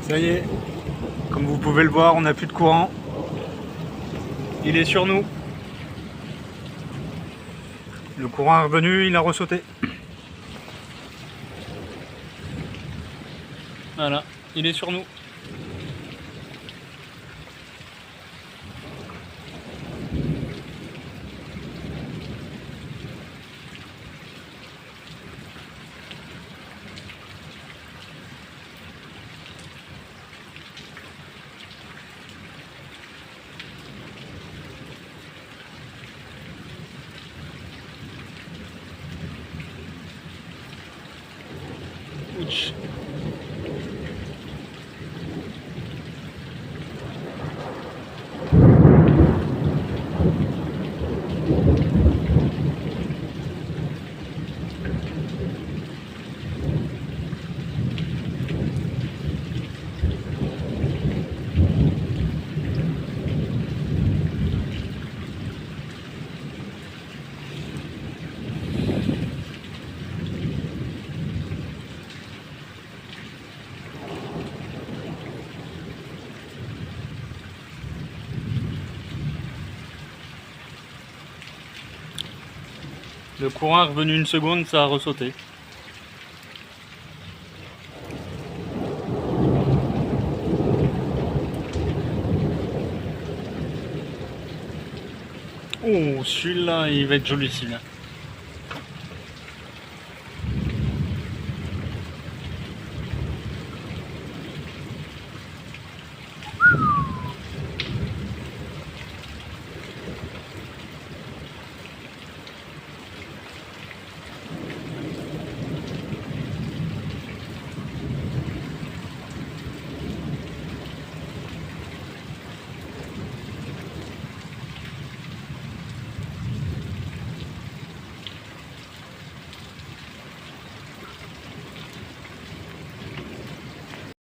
Ça y est, comme vous pouvez le voir, on n'a plus de courant. Il est sur nous. Le courant est revenu, il a ressauté. Voilà, il est sur nous. Ouch. Le courant est revenu une seconde, ça a ressauté. Oh, celui-là, il va être joli celui-là.